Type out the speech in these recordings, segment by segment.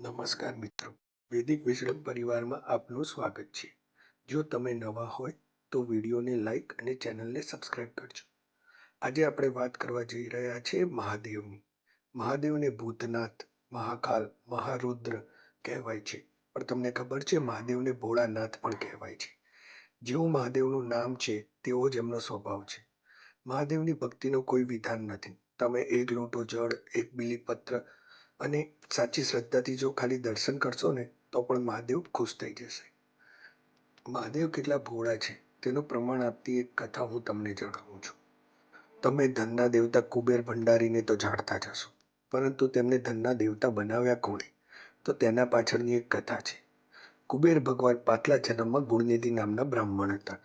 નમસ્કાર મિત્રો, વૈદિક વિશ્રમ પરિવારમાં આપનું સ્વાગત છે. જો તમે નવા હોય તો વિડીયોને લાઈક અને ચેનલને સબસ્ક્રાઇબ કરજો. આજે આપણે વાત કરવા જઈ રહ્યા છીએ મહાદેવની. મહાદેવને ભૂતનાથ, મહાકાલ, મહારુદ્ર કહેવાય છે, પણ તમને ખબર છે મહાદેવને ભોળાનાથ પણ કહેવાય છે. જેવું મહાદેવનું નામ છે તેવો જ એમનો સ્વભાવ છે. મહાદેવની ભક્તિનો કોઈ વિધાન નથી. તમે એક લોટો જળ, એક બીલીપત્ર અને સાચી શ્રદ્ધાથી જો ખાલી દર્શન કરશો ને તો પણ મહાદેવ ખુશ થઈ જશે. મહાદેવ કેટલા ભોળા છે તેનું પ્રમાણ આપતી એક કથા હું તમને જણાવું છું. તમે ધનના દેવતા કુબેર ભંડારીને તો જાણતા જ હશો, પરંતુ તેમને ધનના દેવતા બનાવ્યા કોણે? તો તેના પાછળની એક કથા છે. કુબેર ભગવાન પાછલા જન્મમાં ગુણનિધિ નામના બ્રાહ્મણ હતા.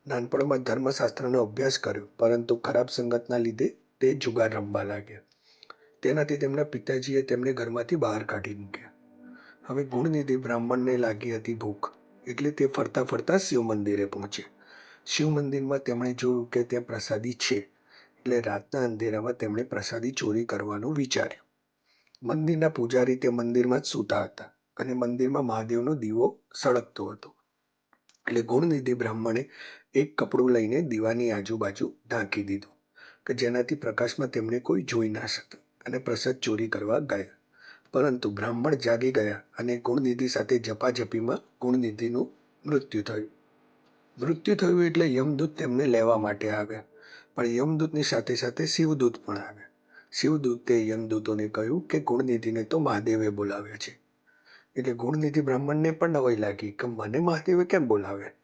નાનપણમાં ધર્મશાસ્ત્રનો અભ્યાસ કર્યો, પરંતુ ખરાબ સંગતના લીધે તે જુગાર રમવા લાગ્યા. તેનાથી તેમના પિતાજીએ તેમને ઘરમાંથી બહાર કાઢી મૂક્યા. હવે ગુણનિધિ બ્રાહ્મણને લાગી હતી ભૂખ, એટલે તે ફરતા ફરતા શિવ મંદિરે પહોંચ્યા. શિવ મંદિરમાં તેમણે જોયું કે ત્યાં પ્રસાદી છે, એટલે રાતના અંધેરામાં તેમણે પ્રસાદી ચોરી કરવાનું વિચાર્યું. મંદિરના પૂજારી તે મંદિરમાં જ સૂતા હતા અને મંદિરમાં મહાદેવનો દીવો સળગતો હતો. એટલે ગુણનિધિ બ્રાહ્મણે એક કપડું લઈને દીવાની આજુબાજુ ઢાંકી દીધું કે જેનાથી પ્રકાશમાં તેમને કોઈ જોઈ ના શકે, અને પ્રસાદ ચોરી કરવા ગયા. પરંતુ બ્રાહ્મણ જાગી ગયા અને ગુણનિધિ સાથે ઝપાઝપીમાં ગુણનિધિનું મૃત્યુ થયું. મૃત્યુ થયું એટલે યમદૂત તેમને લેવા માટે આવ્યા, પણ યમદૂતની સાથે સાથે શિવદૂત પણ આવ્યા. શિવદૂતે યમદૂતોને કહ્યું કે ગુણનિધિને તો મહાદેવે બોલાવ્યા છે. એટલે ગુણનિધિ બ્રાહ્મણને પણ નવાઈ લાગી કે મને મહાદેવે કેમ બોલાવ્યા.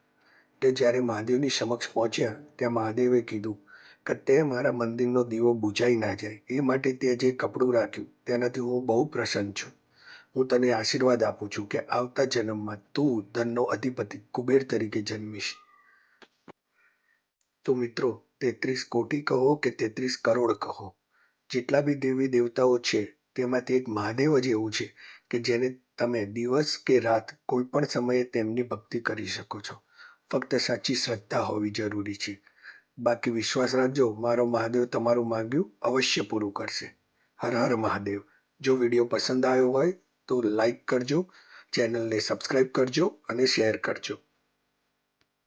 એટલે જ્યારે મહાદેવની સમક્ષ પહોંચ્યા ત્યાં મહાદેવે કીધું કે તે મારા મંદિરનો દીવો બુઝાઈ ના જાય એ માટે તે જે કપડું રાખ્યું તેનાથી હું બહુ પ્રસન્ન છું. હું તને આશીર્વાદ આપું છું કે આવતા જન્મમાં તું ધનનો અધિપતિ કુબેર તરીકે જન્મીશ. તો મિત્રો, 33 કોટી કહો કે 33 કરોડ કહો, જેટલા બી દેવી દેવતાઓ છે તેમાંથી એક મહાદેવ જ એવું છે કે જેને તમે દિવસ કે રાત કોઈ પણ સમયે તેમની ભક્તિ કરી શકો છો. ફક્ત સાચી શ્રદ્ધા હોવી જરૂરી છે. બાકી વિશ્વાસ રાખજો, મારો મહાદેવ તમારું માંગ્યું અવશ્ય પૂરું કરશે. હર હર મહાદેવ. જો વિડીયો પસંદ આવ્યો હોય તો લાઈક કરજો, ચેનલને સબસ્ક્રાઇબ કરજો અને શેર કરજો.